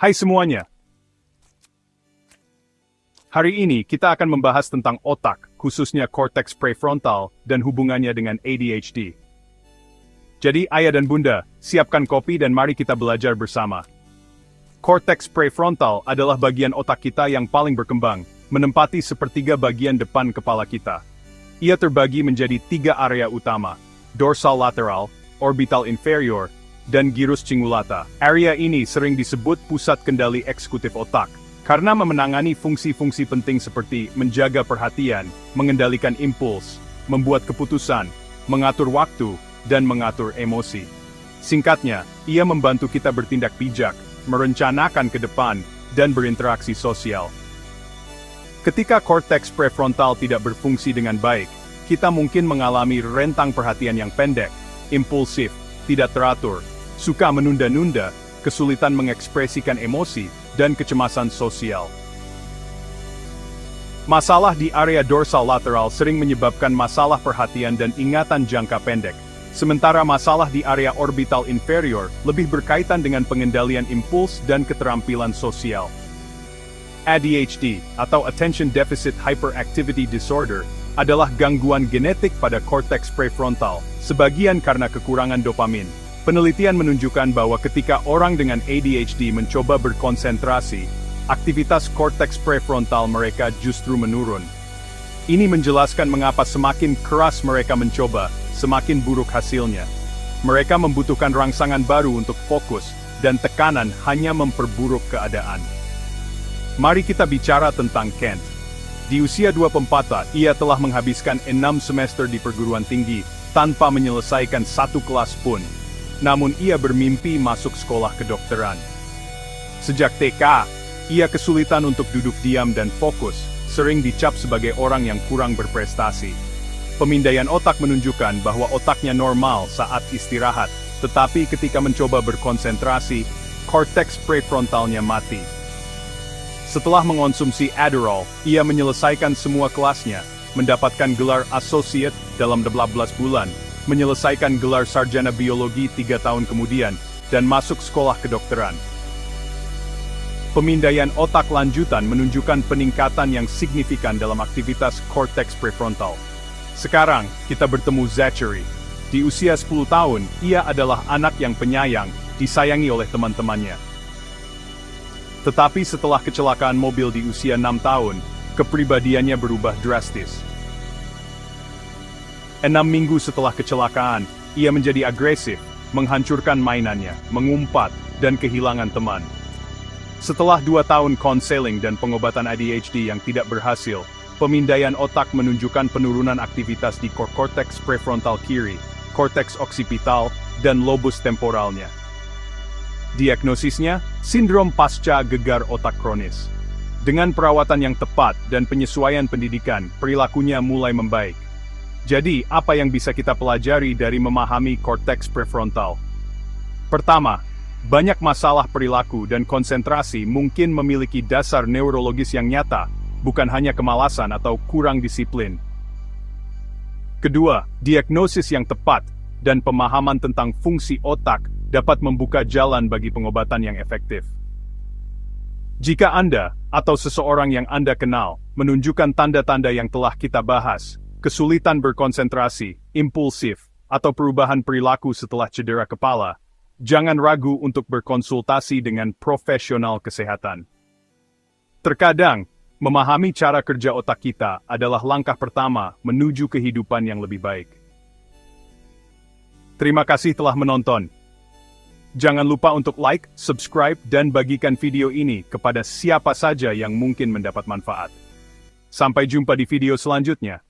Hai semuanya. Hari ini kita akan membahas tentang otak, khususnya korteks prefrontal, dan hubungannya dengan ADHD. Jadi ayah dan bunda, siapkan kopi dan mari kita belajar bersama. Korteks prefrontal adalah bagian otak kita yang paling berkembang, menempati sepertiga bagian depan kepala kita. Ia terbagi menjadi 3 area utama, dorsal lateral, orbital inferior, dan gyrus cingulata. Area ini sering disebut pusat kendali eksekutif otak, karena memenangani fungsi-fungsi penting seperti menjaga perhatian, mengendalikan impuls, membuat keputusan, mengatur waktu, dan mengatur emosi. Singkatnya, ia membantu kita bertindak bijak, merencanakan ke depan, dan berinteraksi sosial. Ketika korteks prefrontal tidak berfungsi dengan baik, kita mungkin mengalami rentang perhatian yang pendek, impulsif, tidak teratur, suka menunda-nunda, kesulitan mengekspresikan emosi, dan kecemasan sosial. Masalah di area dorsal lateral sering menyebabkan masalah perhatian dan ingatan jangka pendek, sementara masalah di area orbital inferior lebih berkaitan dengan pengendalian impuls dan keterampilan sosial. ADHD, atau Attention Deficit Hyperactivity Disorder, adalah gangguan genetik pada korteks prefrontal, sebagian karena kekurangan dopamin. Penelitian menunjukkan bahwa ketika orang dengan ADHD mencoba berkonsentrasi, aktivitas korteks prefrontal mereka justru menurun. Ini menjelaskan mengapa semakin keras mereka mencoba, semakin buruk hasilnya. Mereka membutuhkan rangsangan baru untuk fokus, dan tekanan hanya memperburuk keadaan. Mari kita bicara tentang Kent. Di usia 24, ia telah menghabiskan 6 semester di perguruan tinggi, tanpa menyelesaikan 1 kelas pun. Namun ia bermimpi masuk sekolah kedokteran. Sejak TK, ia kesulitan untuk duduk diam dan fokus, sering dicap sebagai orang yang kurang berprestasi. Pemindaian otak menunjukkan bahwa otaknya normal saat istirahat, tetapi ketika mencoba berkonsentrasi, korteks prefrontalnya mati. Setelah mengonsumsi Adderall, ia menyelesaikan semua kelasnya, mendapatkan gelar associate dalam 12 bulan, menyelesaikan gelar sarjana biologi 3 tahun kemudian, dan masuk sekolah kedokteran. Pemindaian otak lanjutan menunjukkan peningkatan yang signifikan dalam aktivitas korteks prefrontal. Sekarang, kita bertemu Zachary. Di usia 10 tahun, ia adalah anak yang penyayang, disayangi oleh teman-temannya. Tetapi setelah kecelakaan mobil di usia 6 tahun, kepribadiannya berubah drastis. 6 minggu setelah kecelakaan, ia menjadi agresif, menghancurkan mainannya, mengumpat, dan kehilangan teman. Setelah 2 tahun konseling dan pengobatan ADHD yang tidak berhasil, pemindaian otak menunjukkan penurunan aktivitas di korteks prefrontal kiri, korteks oksipital, dan lobus temporalnya. Diagnosisnya, sindrom pasca gegar otak kronis. Dengan perawatan yang tepat dan penyesuaian pendidikan, perilakunya mulai membaik. Jadi, apa yang bisa kita pelajari dari memahami korteks prefrontal? Pertama, banyak masalah perilaku dan konsentrasi mungkin memiliki dasar neurologis yang nyata, bukan hanya kemalasan atau kurang disiplin. Kedua, diagnosis yang tepat dan pemahaman tentang fungsi otak dapat membuka jalan bagi pengobatan yang efektif. Jika Anda atau seseorang yang Anda kenal menunjukkan tanda-tanda yang telah kita bahas, kesulitan berkonsentrasi, impulsif, atau perubahan perilaku setelah cedera kepala, jangan ragu untuk berkonsultasi dengan profesional kesehatan. Terkadang, memahami cara kerja otak kita adalah langkah pertama menuju kehidupan yang lebih baik. Terima kasih telah menonton. Jangan lupa untuk like, subscribe, dan bagikan video ini kepada siapa saja yang mungkin mendapat manfaat. Sampai jumpa di video selanjutnya.